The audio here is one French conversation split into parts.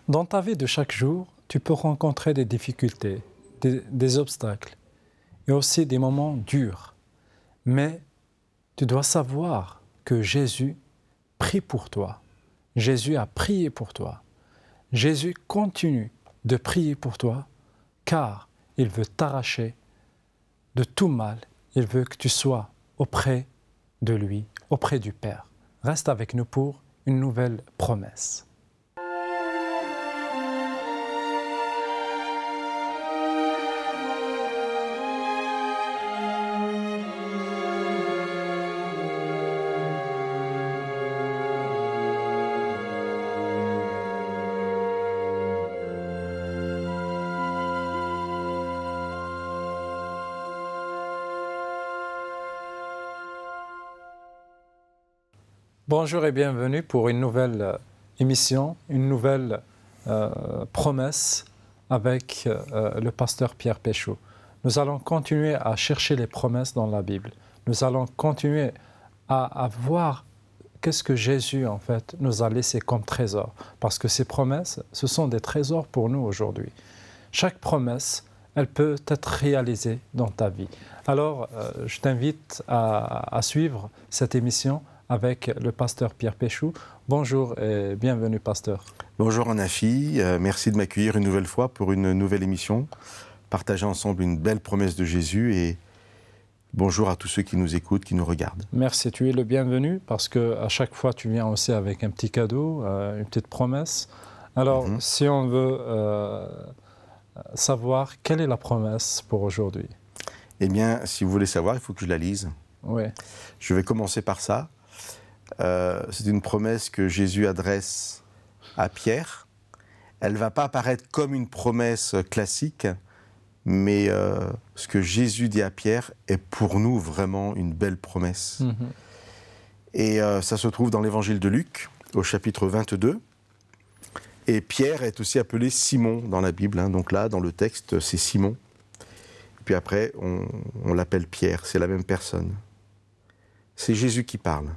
Dans ta vie de chaque jour, tu peux rencontrer des difficultés, des obstacles et aussi des moments durs. Mais tu dois savoir que Jésus prie pour toi. Jésus a prié pour toi. Jésus continue de prier pour toi car il veut t'arracher de tout mal. Il veut que tu sois auprès de lui, auprès du Père. Reste avec nous pour une nouvelle promesse. Bonjour et bienvenue pour une nouvelle émission, une nouvelle promesse avec le pasteur Pierre Péchou. Nous allons continuer à chercher les promesses dans la Bible. Nous allons continuer à voir qu'est-ce que Jésus en fait nous a laissé comme trésor. Parce que ces promesses, ce sont des trésors pour nous aujourd'hui. Chaque promesse, elle peut être réalisée dans ta vie. Alors, je t'invite à suivre cette émission avec le pasteur Pierre Péchou. Bonjour et bienvenue, pasteur. Bonjour Anafi, merci de m'accueillir une nouvelle fois pour une nouvelle émission. Partager ensemble une belle promesse de Jésus et bonjour à tous ceux qui nous écoutent, qui nous regardent. Merci, tu es le bienvenu parce qu'à chaque fois tu viens aussi avec un petit cadeau, une petite promesse. Alors, si on veut savoir quelle est la promesse pour aujourd'hui? Eh bien, si vous voulez savoir, il faut que je la lise. Oui. Je vais commencer par ça. C'est une promesse que Jésus adresse à Pierre. Elle ne va pas apparaître comme une promesse classique, mais ce que Jésus dit à Pierre est pour nous vraiment une belle promesse. Et ça se trouve dans l'évangile de Luc, au chapitre 22. Et Pierre est aussi appelé Simon dans la Bible. Donc là, dans le texte, c'est Simon. Et puis après, on l'appelle Pierre, c'est la même personne. C'est Jésus qui parle.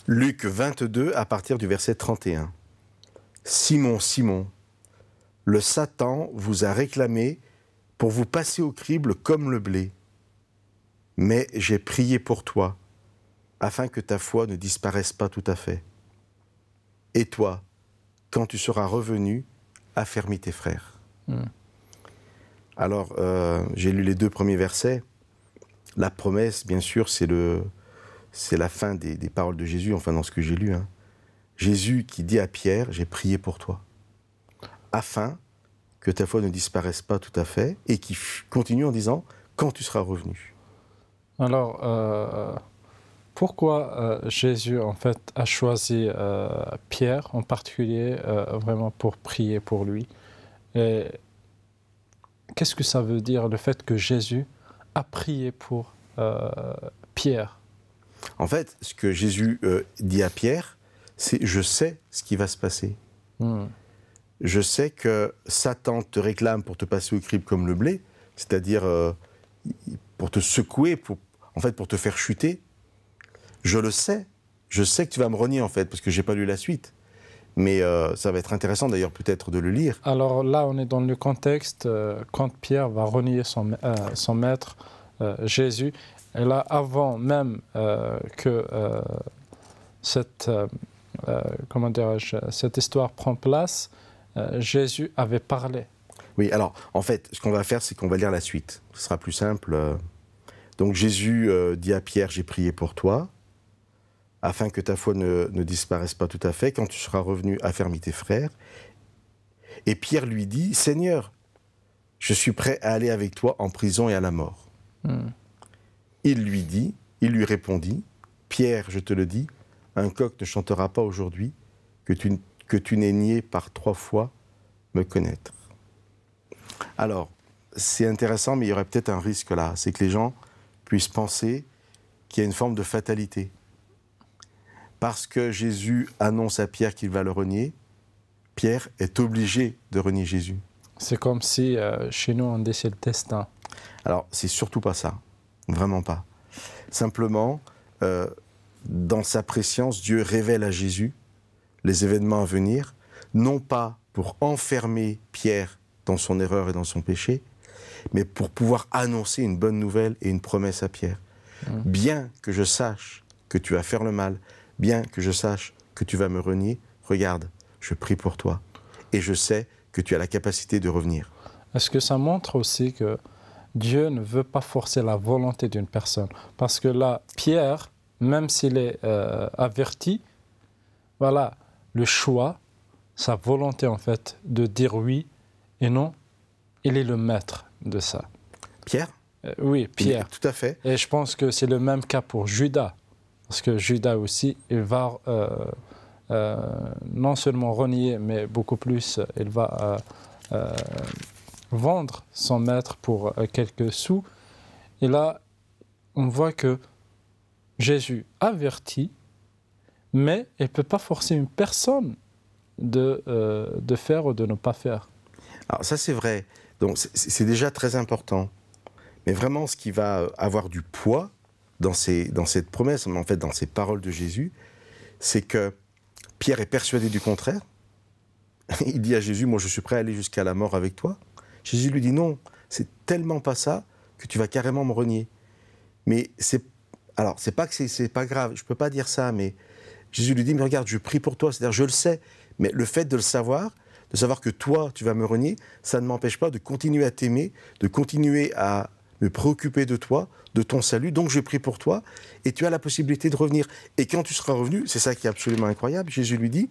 Luc 22, à partir du verset 31. « Simon, Simon, le Satan vous a réclamé pour vous passer au crible comme le blé. Mais j'ai prié pour toi, afin que ta foi ne disparaisse pas tout à fait. Et toi, quand tu seras revenu, affermis tes frères. » Alors, j'ai lu les 2 premiers versets. La promesse, bien sûr, c'est la fin des paroles de Jésus, enfin dans ce que j'ai lu. Jésus qui dit à Pierre, j'ai prié pour toi, afin que ta foi ne disparaisse pas tout à fait, et qui continue en disant, quand tu seras revenu. Alors, pourquoi Jésus en fait a choisi Pierre en particulier vraiment pour prier pour lui? Et qu'est-ce que ça veut dire le fait que Jésus a prié pour Pierre? En fait, ce que Jésus dit à Pierre, c'est « je sais ce qui va se passer ». Je sais que Satan te réclame pour te passer au crible comme le blé, c'est-à-dire pour te secouer, pour te faire chuter. Je le sais. Je sais que tu vas me renier, en fait, parce que je n'ai pas lu la suite. Mais ça va être intéressant, d'ailleurs, peut-être de le lire. Alors là, on est dans le contexte quand Pierre va renier son maître, Jésus. Et là, avant même que cette histoire prend place, Jésus avait parlé. Oui, alors, en fait, ce qu'on va faire, c'est qu'on va lire la suite. Ce sera plus simple. Donc, Jésus dit à Pierre, j'ai prié pour toi, afin que ta foi ne disparaisse pas tout à fait. Quand tu seras revenu, affermis tes frères. Et Pierre lui dit, Seigneur, je suis prêt à aller avec toi en prison et à la mort. Il lui répondit, Pierre, je te le dis, un coq ne chantera pas aujourd'hui que tu n'aies nié par 3 fois me connaître. Alors, c'est intéressant, mais il y aurait peut-être un risque là, c'est que les gens puissent penser qu'il y a une forme de fatalité. Parce que Jésus annonce à Pierre qu'il va le renier, Pierre est obligé de renier Jésus. C'est comme si chez nous on décide le destin. Alors, c'est surtout pas ça. Vraiment pas. Simplement, dans sa préscience, Dieu révèle à Jésus les événements à venir, non pas pour enfermer Pierre dans son erreur et dans son péché, mais pour pouvoir annoncer une bonne nouvelle et une promesse à Pierre. Bien que je sache que tu vas faire le mal, bien que je sache que tu vas me renier, regarde, je prie pour toi et je sais que tu as la capacité de revenir. Est-ce que ça montre aussi que Dieu ne veut pas forcer la volonté d'une personne? Parce que là, Pierre, même s'il est averti, voilà, le choix, sa volonté en fait de dire oui et non, il est le maître de ça. Pierre? Oui, Pierre. Tout à fait. Et je pense que c'est le même cas pour Judas. Parce que Judas aussi, il va non seulement renier, mais beaucoup plus, il va vendre son maître pour quelques sous. Et là, on voit que Jésus avertit, mais il ne peut pas forcer une personne de faire ou de ne pas faire. Alors ça, c'est vrai. Donc c'est déjà très important. Mais vraiment, ce qui va avoir du poids dans cette promesse, en fait dans ces paroles de Jésus, c'est que Pierre est persuadé du contraire. Il dit à Jésus, moi je suis prêt à aller jusqu'à la mort avec toi. Jésus lui dit non, c'est tellement pas ça que tu vas carrément me renier. Mais c'est pas que c'est pas grave, je peux pas dire ça, mais Jésus lui dit, mais regarde, je prie pour toi, c'est-à-dire je le sais, mais le fait de le savoir, de savoir que toi tu vas me renier, ça ne m'empêche pas de continuer à t'aimer, de continuer à me préoccuper de toi, de ton salut, donc je prie pour toi, et tu as la possibilité de revenir. Et quand tu seras revenu, c'est ça qui est absolument incroyable, Jésus lui dit,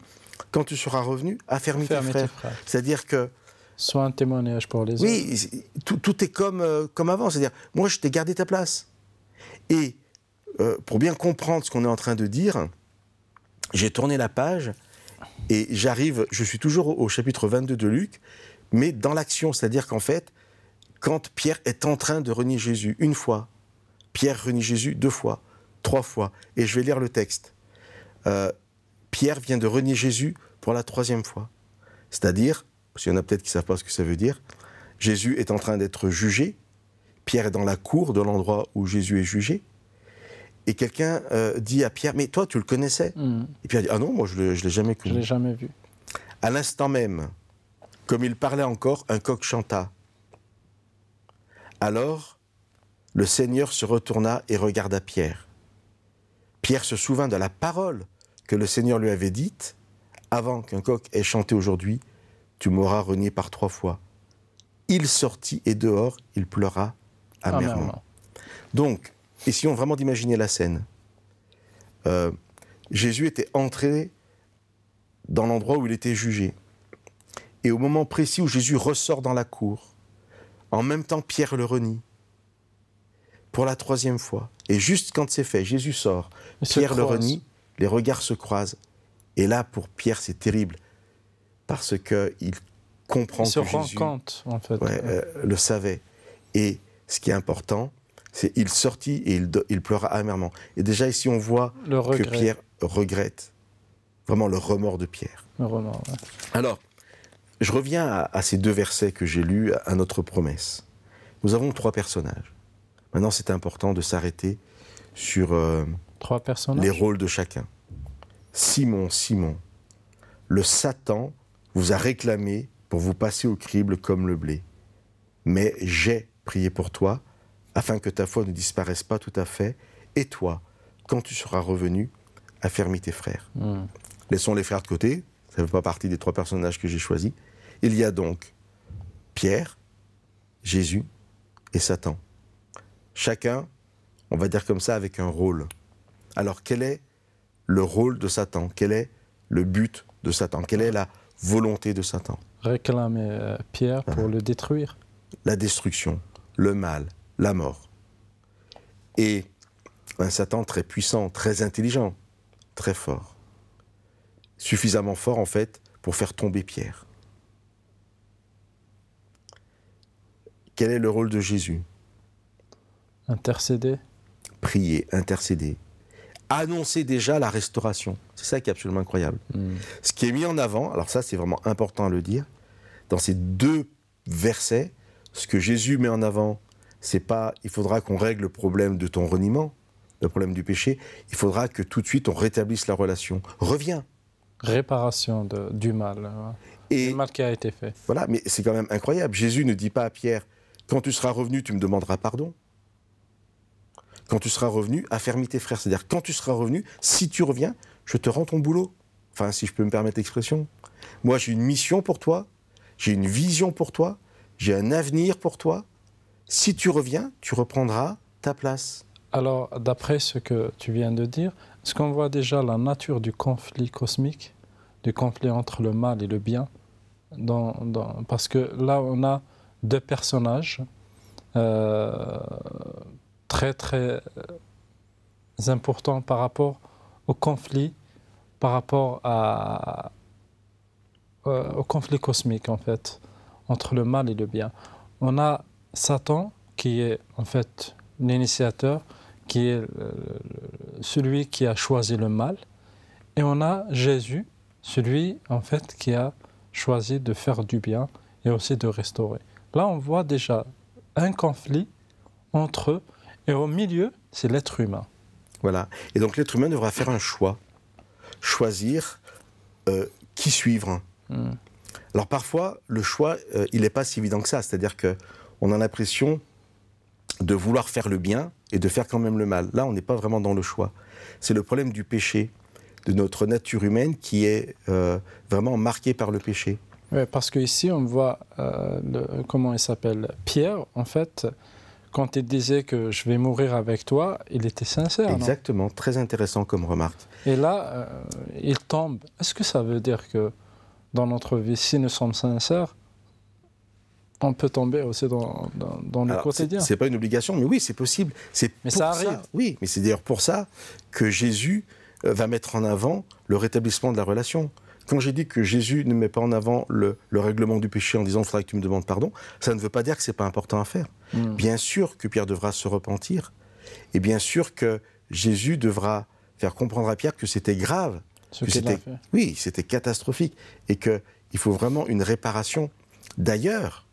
quand tu seras revenu, affermis tes frères. C'est-à-dire que... Sois un témoignage pour les autres. Oui, tout est comme avant, c'est-à-dire, moi je t'ai gardé ta place. Et pour bien comprendre ce qu'on est en train de dire, j'ai tourné la page, et je suis toujours au chapitre 22 de Luc, mais dans l'action, c'est-à-dire qu'en fait, quand Pierre est en train de renier Jésus une fois, Pierre renie Jésus 2 fois, 3 fois, et je vais lire le texte. Pierre vient de renier Jésus pour la 3e fois. C'est-à-dire, parce qu'il y en a peut-être qui ne savent pas ce que ça veut dire, Jésus est en train d'être jugé, Pierre est dans la cour de l'endroit où Jésus est jugé, et quelqu'un dit à Pierre, mais toi tu le connaissais? Et Pierre dit, ah non, moi je ne l'ai jamais connu. Je ne l'ai jamais vu. À l'instant même, comme il parlait encore, un coq chanta. Alors, le Seigneur se retourna et regarda Pierre. Pierre se souvint de la parole que le Seigneur lui avait dite, avant qu'un coq ait chanté aujourd'hui, tu m'auras renié par 3 fois. Il sortit et dehors, il pleura amèrement. Donc, essayons vraiment d'imaginer la scène. Jésus était entré dans l'endroit où il était jugé. Et au moment précis où Jésus ressort dans la cour, en même temps, Pierre le renie. Pour la 3e fois. Et juste quand c'est fait, Jésus sort, Pierre le renie, les regards se croisent. Et là, pour Pierre, c'est terrible. Parce qu'il comprend que Jésus... Il se rend compte, en fait. Le savait. Et ce qui est important, c'est qu'il sortit et il pleura amèrement. Et déjà, ici, on voit que Pierre regrette. Vraiment le remords de Pierre. Le remords, ouais. Alors, je reviens à ces 2 versets que j'ai lus, à notre promesse. Nous avons 3 personnages. Maintenant, c'est important de s'arrêter sur 3 personnages. Les rôles de chacun. Simon, le Satan vous a réclamé pour vous passer au crible comme le blé. Mais j'ai prié pour toi, afin que ta foi ne disparaisse pas tout à fait, et toi, quand tu seras revenu, affermis tes frères. Laissons les frères de côté, ça ne fait pas partie des 3 personnages que j'ai choisis. Il y a donc Pierre, Jésus et Satan. Chacun, on va dire comme ça, avec un rôle. Alors, quel est le rôle de Satan? Quel est le but de Satan? Quelle est la volonté de Satan? Réclamer Pierre pour le détruire. La destruction, le mal, la mort. Et un Satan très puissant, très intelligent, très fort. Suffisamment fort, en fait, pour faire tomber Pierre. Quel est le rôle de Jésus? Intercéder. Prier, intercéder. Annoncer déjà la restauration. C'est ça qui est absolument incroyable. Ce qui est mis en avant, alors ça c'est vraiment important à le dire, dans ces 2 versets, ce que Jésus met en avant, c'est pas il faudra qu'on règle le problème de ton reniement, le problème du péché, il faudra que tout de suite on rétablisse la relation. Reviens. réparation du mal. Du mal qui a été fait. Voilà, mais c'est quand même incroyable. Jésus ne dit pas à Pierre, quand tu seras revenu, tu me demanderas pardon. Quand tu seras revenu, affermis tes frères. C'est-à-dire, quand tu seras revenu, si tu reviens, je te rends ton boulot. Enfin, si je peux me permettre l'expression. Moi, j'ai une mission pour toi, j'ai une vision pour toi, j'ai un avenir pour toi. Si tu reviens, tu reprendras ta place. Alors, d'après ce que tu viens de dire, est-ce qu'on voit déjà la nature du conflit cosmique, du conflit entre le mal et le bien parce que là, on a deux personnages très, très importants par rapport au conflit, par rapport au conflit cosmique, en fait, entre le mal et le bien. On a Satan, qui est en fait l'initiateur, qui est celui qui a choisi le mal, et on a Jésus, celui en fait qui a choisi de faire du bien et aussi de restaurer. Là, on voit déjà un conflit entre eux, et au milieu, c'est l'être humain. Voilà. Et donc l'être humain devra faire un choix, choisir qui suivre. Alors parfois, le choix, il n'est pas si évident que ça, c'est-à-dire qu'on a l'impression de vouloir faire le bien et de faire quand même le mal. Là, on n'est pas vraiment dans le choix. C'est le problème du péché, de notre nature humaine qui est vraiment marquée par le péché. Oui, parce qu'ici, on voit, comment il s'appelle, Pierre, en fait, quand il disait que je vais mourir avec toi, il était sincère. Exactement, non? Très intéressant comme remarque. Et là, il tombe. Est-ce que ça veut dire que dans notre vie, si nous sommes sincères, on peut tomber aussi dans le quotidien? C'est pas une obligation, mais oui, c'est possible. Mais ça arrive. Oui, mais c'est d'ailleurs pour ça que Jésus va mettre en avant le rétablissement de la relation. Quand j'ai dit que Jésus ne met pas en avant le règlement du péché en disant « il faudra que tu me demandes pardon », ça ne veut pas dire que ce n'est pas important à faire. Bien sûr que Pierre devra se repentir, et bien sûr que Jésus devra faire comprendre à Pierre que c'était grave, oui, c'était catastrophique, et qu'il faut vraiment une réparation. D'ailleurs,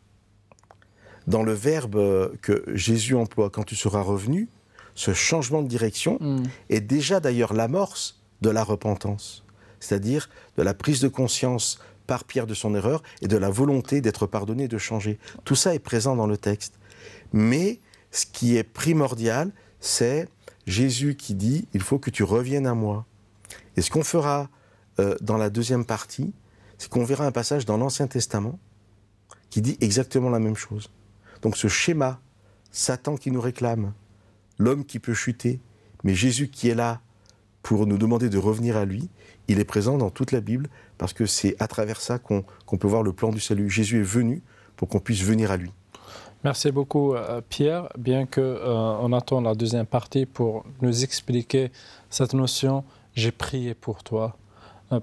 dans le verbe que Jésus emploie, quand tu seras revenu, ce changement de direction est déjà d'ailleurs l'amorce de la repentance, c'est-à-dire de la prise de conscience par Pierre de son erreur et de la volonté d'être pardonné et de changer. Tout ça est présent dans le texte. Mais ce qui est primordial, c'est Jésus qui dit « il faut que tu reviennes à moi ». Et ce qu'on fera dans la deuxième partie, c'est qu'on verra un passage dans l'Ancien Testament qui dit exactement la même chose. Donc ce schéma, Satan qui nous réclame, l'homme qui peut chuter, mais Jésus qui est là pour nous demander de revenir à lui, il est présent dans toute la Bible parce que c'est à travers ça qu'on peut voir le plan du salut. Jésus est venu pour qu'on puisse venir à lui. Merci beaucoup Pierre, bien qu'on attend la deuxième partie pour nous expliquer cette notion « j'ai prié pour toi ».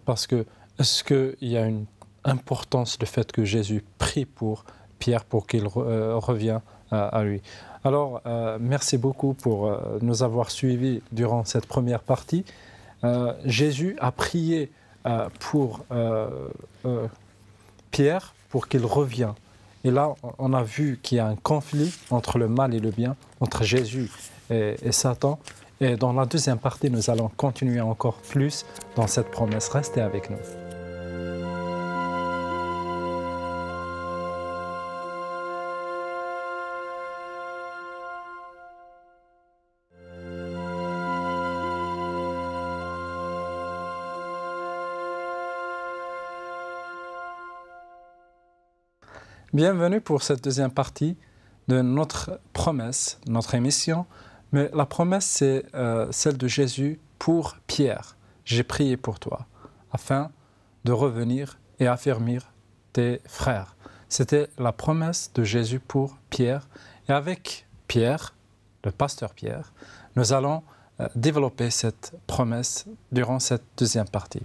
Parce que est-ce qu'il y a une importance le fait que Jésus prie pour Pierre pour qu'il revienne à lui. Alors, merci beaucoup pour nous avoir suivis durant cette première partie. Jésus a prié pour Pierre pour qu'il revienne. Et là, on a vu qu'il y a un conflit entre le mal et le bien, entre Jésus et Satan. Et dans la deuxième partie, nous allons continuer encore plus dans cette promesse. Restez avec nous. Bienvenue pour cette deuxième partie de notre promesse, notre émission. Mais la promesse, c'est celle de Jésus pour Pierre. J'ai prié pour toi, afin de revenir et affermir tes frères. C'était la promesse de Jésus pour Pierre. Et avec Pierre, le pasteur Pierre, nous allons développer cette promesse durant cette deuxième partie.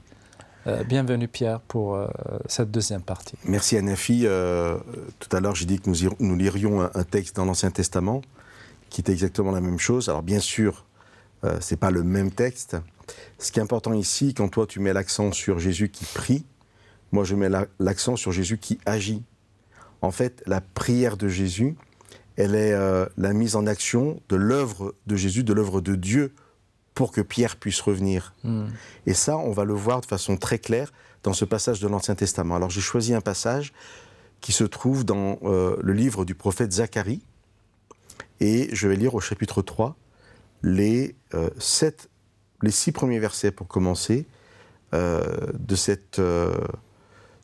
Bienvenue Pierre pour cette deuxième partie. Merci Anafi. Tout à l'heure, j'ai dit que nous lirions un texte dans l'Ancien Testament qui est exactement la même chose. Alors bien sûr, ce n'est pas le même texte. Ce qui est important ici, quand toi tu mets l'accent sur Jésus qui prie, moi je mets l'accent sur Jésus qui agit. En fait, la prière de Jésus, elle est la mise en action de l'œuvre de Jésus, de l'œuvre de Dieu pour que Pierre puisse revenir. Et ça, on va le voir de façon très claire dans ce passage de l'Ancien Testament. Alors j'ai choisi un passage qui se trouve dans le livre du prophète Zacharie, et je vais lire au chapitre 3 les 6 premiers versets pour commencer de cette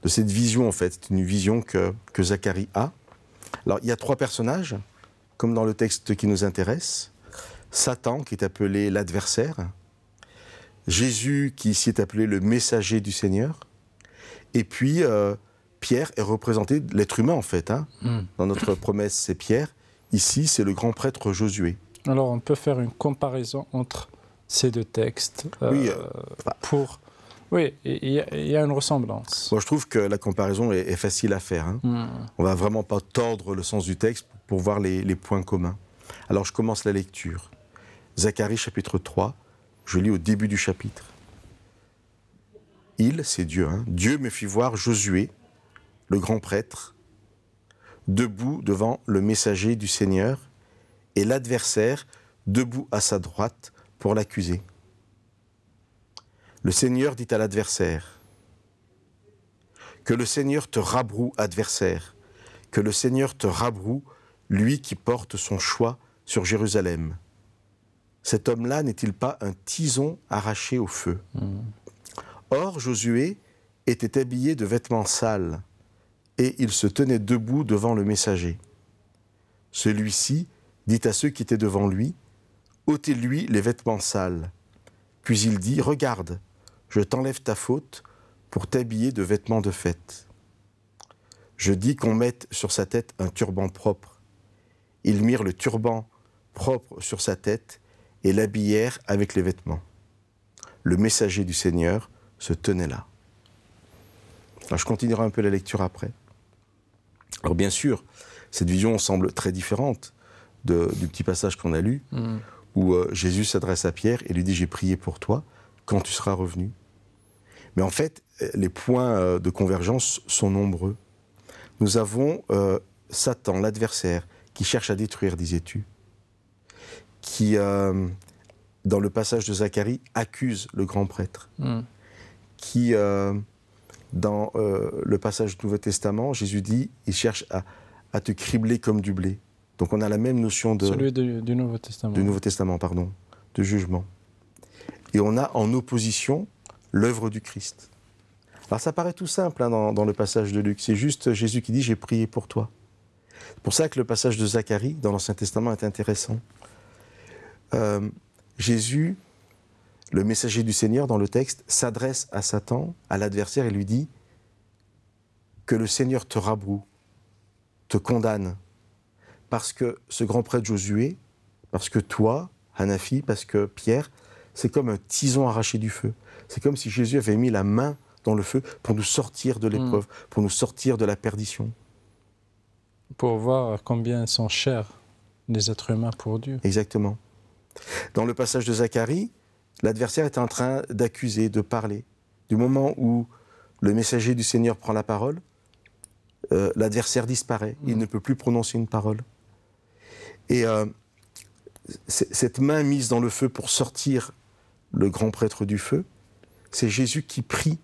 vision en fait. C'est une vision que Zacharie a. Alors il y a 3 personnages, comme dans le texte qui nous intéresse. Satan qui est appelé l'adversaire, Jésus qui ici est appelé le messager du Seigneur, et puis Pierre est représenté, l'être humain en fait. Dans notre promesse c'est Pierre, ici c'est le grand prêtre Josué. Alors on peut faire une comparaison entre ces 2 textes pour... Oui, il y a une ressemblance. Moi je trouve que la comparaison est facile à faire. On va vraiment pas tordre le sens du texte pour voir les points communs. Alors je commence la lecture. Zacharie chapitre 3, je lis au début du chapitre. Il, c'est Dieu, Dieu me fit voir Josué, le grand prêtre, debout devant le messager du Seigneur, et l'adversaire debout à sa droite pour l'accuser. Le Seigneur dit à l'adversaire, « Que le Seigneur te rabroue, adversaire, que le Seigneur te rabroue, lui qui porte son choix sur Jérusalem. Cet homme-là n'est-il pas un tison arraché au feu ? Or, Josué était habillé de vêtements sales, et il se tenait debout devant le messager. Celui-ci dit à ceux qui étaient devant lui, « ôtez-lui les vêtements sales. » Puis il dit, « Regarde, je t'enlève ta faute pour t'habiller de vêtements de fête. » Je dis qu'on mette sur sa tête un turban propre. Ils mirent le turban propre sur sa tête et l'habillèrent avec les vêtements. Le messager du Seigneur se tenait là. Alors je continuerai un peu la lecture après. Alors bien sûr, cette vision semble très différente du petit passage qu'on a lu, où Jésus s'adresse à Pierre et lui dit « J'ai prié pour toi, quand tu seras revenu ». Mais en fait, les points de convergence sont nombreux. Nous avons Satan, l'adversaire, qui cherche à détruire, disais-tu, qui, dans le passage de Zacharie, accuse le grand prêtre, qui, dans le passage du Nouveau Testament, Jésus dit, il cherche à te cribler comme du blé. Donc on a la même notion de... Celui du Nouveau Testament. Du Nouveau Testament, pardon, de jugement. Et on a en opposition l'œuvre du Christ. Alors ça paraît tout simple dans le passage de Luc, c'est juste Jésus qui dit « J'ai prié pour toi ». C'est pour ça que le passage de Zacharie dans l'Ancien Testament est intéressant. Jésus, le messager du Seigneur dans le texte, s'adresse à Satan, à l'adversaire, et lui dit que le Seigneur te rabroue, te condamne, parce que ce grand prêtre Josué, parce que toi, Hanafi, parce que Pierre, c'est comme un tison arraché du feu. C'est comme si Jésus avait mis la main dans le feu pour nous sortir de l'épreuve, pour nous sortir de la perdition. Pour voir combien ils sont chers, les êtres humains, pour Dieu. Exactement. Dans le passage de Zacharie, l'adversaire est en train d'accuser, de parler. Du moment où le messager du Seigneur prend la parole, l'adversaire disparaît. Il ne peut plus prononcer une parole. Et cette main mise dans le feu pour sortir le grand prêtre du feu, c'est Jésus qui prie.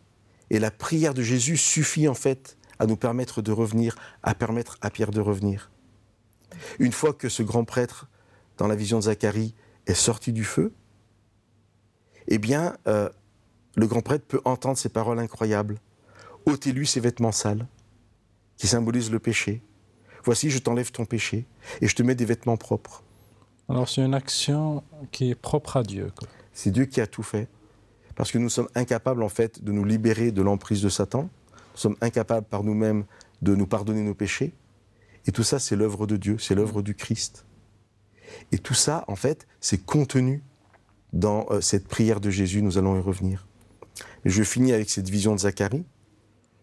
Et la prière de Jésus suffit en fait à nous permettre de revenir, à permettre à Pierre de revenir. Une fois que ce grand prêtre, dans la vision de Zacharie, est sorti du feu, eh bien, le grand prêtre peut entendre ces paroles incroyables. « Ôtez-lui ses vêtements sales » qui symbolisent le péché. « Voici, je t'enlève ton péché et je te mets des vêtements propres. » Alors c'est une action qui est propre à Dieu. C'est Dieu qui a tout fait. Parce que nous sommes incapables, en fait, de nous libérer de l'emprise de Satan. Nous sommes incapables par nous-mêmes de nous pardonner nos péchés. Et tout ça, c'est l'œuvre de Dieu, c'est l'œuvre du Christ. Et tout ça, en fait, c'est contenu dans cette prière de Jésus. Nous allons y revenir. Et je finis avec cette vision de Zacharie.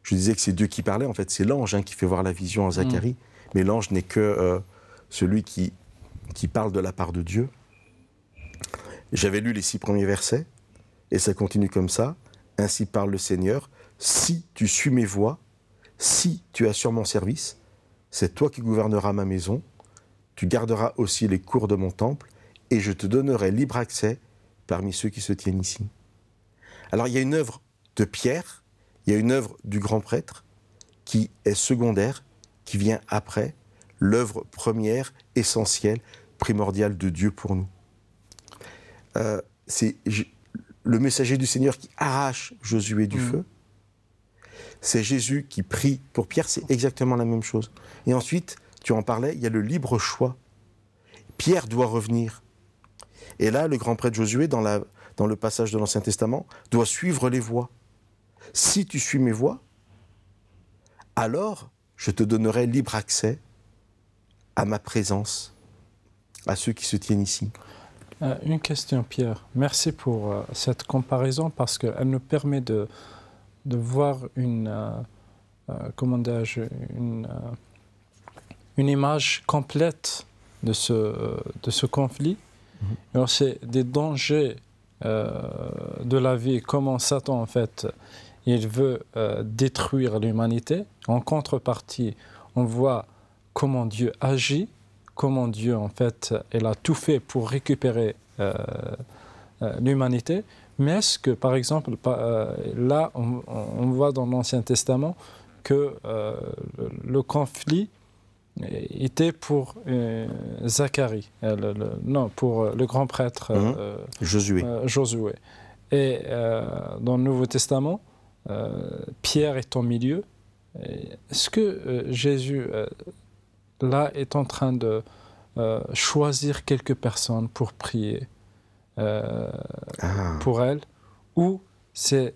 Je disais que c'est Dieu qui parlait. En fait, c'est l'ange qui fait voir la vision à Zacharie. Mais l'ange n'est que celui qui parle de la part de Dieu. J'avais lu les 6 premiers versets. Et ça continue comme ça. « Ainsi parle le Seigneur, si tu suis mes voies, si tu assures mon service, c'est toi qui gouverneras ma maison, tu garderas aussi les cours de mon temple, et je te donnerai libre accès parmi ceux qui se tiennent ici. Alors il y a une œuvre de Pierre, il y a une œuvre du grand prêtre qui est secondaire, qui vient après, l'œuvre première, essentielle, primordiale de Dieu pour nous. C'est le messager du Seigneur qui arrache Josué du feu. C'est Jésus qui prie pour Pierre, c'est exactement la même chose. Et ensuite, tu en parlais, il y a le libre choix. Pierre doit revenir. Et là, le grand prêtre Josué, dans le passage de l'Ancien Testament, doit suivre les voies. Si tu suis mes voies, alors je te donnerai libre accès à ma présence, à ceux qui se tiennent ici. Une question, Pierre. Merci pour cette comparaison parce qu'elle nous permet de voir une image complète de ce conflit. Alors, c'est des dangers de la vie, comment Satan, en fait, il veut détruire l'humanité. En contrepartie, on voit comment Dieu agit, comment Dieu, en fait, il a tout fait pour récupérer l'humanité. Mais est-ce que, par exemple, là, on voit dans l'Ancien Testament que le conflit était pour Zacharie, pour le grand prêtre Josué. Et dans le Nouveau Testament, Pierre est au milieu. Est-ce que Jésus, là, est en train de choisir quelques personnes pour prier pour elles, ou c'est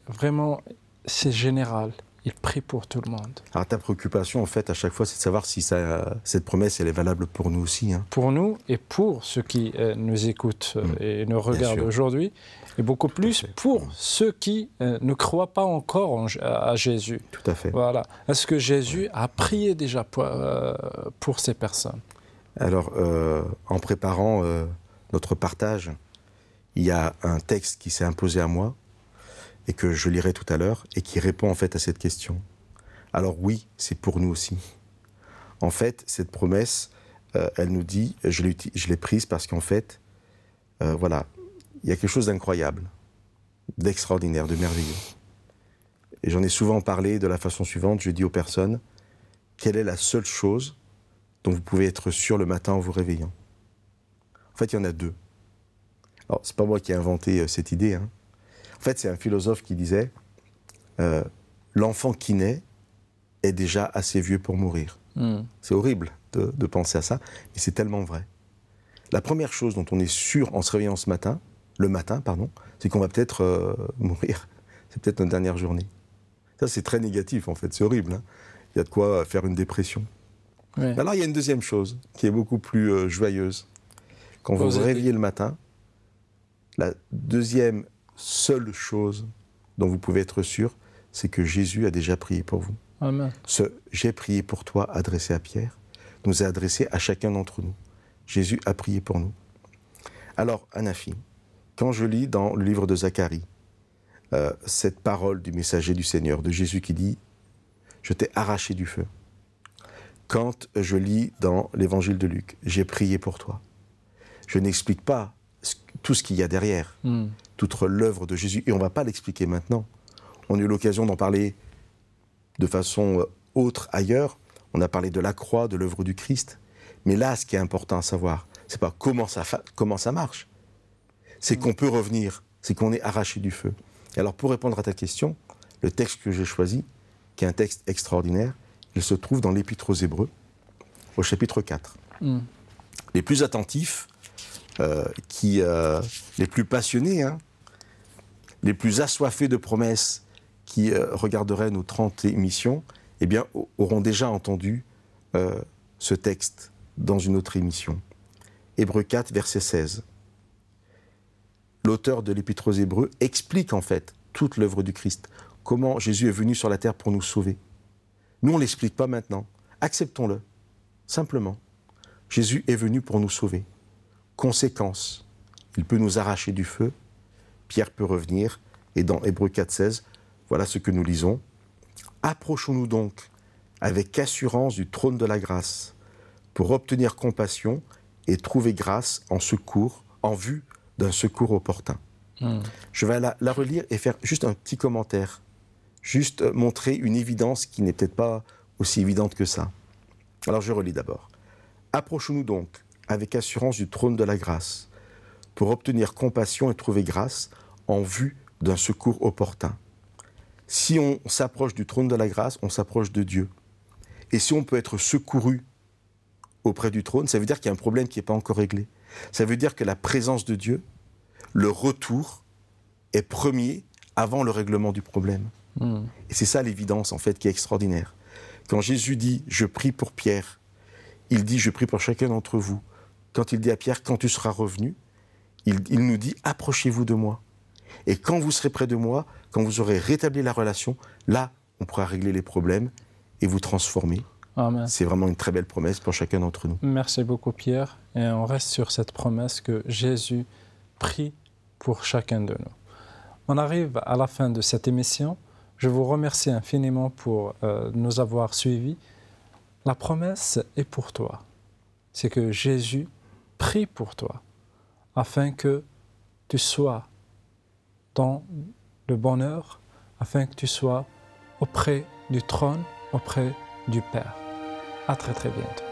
général? Il prie pour tout le monde. Alors ta préoccupation, en fait, à chaque fois, c'est de savoir si cette promesse, elle est valable pour nous aussi. Hein. Pour nous et pour ceux qui nous écoutent et nous regardent aujourd'hui, et beaucoup plus pour ceux qui ne croient pas encore à Jésus. Tout à fait. Voilà. Est-ce que Jésus a prié déjà pour ces personnes? Alors, en préparant notre partage, il y a un texte qui s'est imposé à moi, et que je lirai tout à l'heure, et qui répond en fait à cette question. Alors oui, c'est pour nous aussi. En fait, cette promesse, elle nous dit, je l'ai prise parce qu'en fait, voilà, il y a quelque chose d'incroyable, d'extraordinaire, de merveilleux. Et j'en ai souvent parlé de la façon suivante, je dis aux personnes, quelle est la seule chose dont vous pouvez être sûr le matin en vous réveillant? En fait, il y en a deux. Alors, c'est pas moi qui ai inventé cette idée, hein. En fait, c'est un philosophe qui disait l'enfant qui naît est déjà assez vieux pour mourir. C'est horrible de penser à ça, mais c'est tellement vrai. La première chose dont on est sûr en se réveillant le matin, c'est qu'on va peut-être mourir. C'est peut-être notre dernière journée. Ça, c'est très négatif, en fait. C'est horrible. Hein. Il y a de quoi faire une dépression. Ouais. Alors, il y a une deuxième chose qui est beaucoup plus joyeuse. Quand vous vous réveillez le matin, la deuxième seule chose dont vous pouvez être sûr, c'est que Jésus a déjà prié pour vous. Amen. Ce « j'ai prié pour toi » adressé à Pierre nous est adressé à chacun d'entre nous. Jésus a prié pour nous. Alors, Anafi, quand je lis dans le livre de Zacharie cette parole du messager du Seigneur, de Jésus qui dit « Je t'ai arraché du feu », quand je lis dans l'évangile de Luc « J'ai prié pour toi », je n'explique pas tout ce qu'il y a derrière, toute l'œuvre de Jésus. Et on ne va pas l'expliquer maintenant. On a eu l'occasion d'en parler de façon autre ailleurs. On a parlé de la croix, de l'œuvre du Christ. Mais là, ce qui est important à savoir, ce n'est pas comment ça marche. C'est qu'on peut revenir, c'est qu'on est arraché du feu. Et alors, pour répondre à ta question, le texte que j'ai choisi, qui est un texte extraordinaire, il se trouve dans l'Épître aux Hébreux, au chapitre 4. Les plus attentifs, les plus passionnés, hein, les plus assoiffés de promesses qui regarderaient nos 30 émissions, eh bien, auront déjà entendu ce texte dans une autre émission. Hébreux 4, verset 16. L'auteur de l'Épître aux Hébreux explique en fait toute l'œuvre du Christ, comment Jésus est venu sur la terre pour nous sauver. Nous, on ne l'explique pas maintenant. Acceptons-le, simplement. Jésus est venu pour nous sauver. Conséquence, il peut nous arracher du feu, Pierre peut revenir, et dans Hébreux 4,16, voilà ce que nous lisons. « Approchons-nous donc avec assurance du trône de la grâce, pour obtenir compassion et trouver grâce en vue d'un secours opportun. » Je vais la relire et faire juste un petit commentaire. Juste montrer une évidence qui n'est peut-être pas aussi évidente que ça. Alors je relis d'abord. Approchons-nous donc avec assurance du trône de la grâce pour obtenir compassion et trouver grâce en vue d'un secours opportun. Si on s'approche du trône de la grâce, on s'approche de Dieu. Et si on peut être secouru auprès du trône, ça veut dire qu'il y a un problème qui n'est pas encore réglé. Ça veut dire que la présence de Dieu, le retour, est premier avant le règlement du problème. Et c'est ça l'évidence, en fait, qui est extraordinaire. Quand Jésus dit « Je prie pour Pierre », il dit « Je prie pour chacun d'entre vous ». Quand il dit à Pierre « Quand tu seras revenu », il nous dit « Approchez-vous de moi ». Et quand vous serez près de moi, quand vous aurez rétabli la relation, là, on pourra régler les problèmes et vous transformer. Amen. C'est vraiment une très belle promesse pour chacun d'entre nous. Merci beaucoup, Pierre. Et on reste sur cette promesse que Jésus prie pour chacun de nous. On arrive à la fin de cette émission. Je vous remercie infiniment pour nous avoir suivis. La promesse est pour toi. C'est que Jésus prie pour toi afin que tu sois dans le bonheur, afin que tu sois auprès du trône, auprès du Père. À très très bientôt.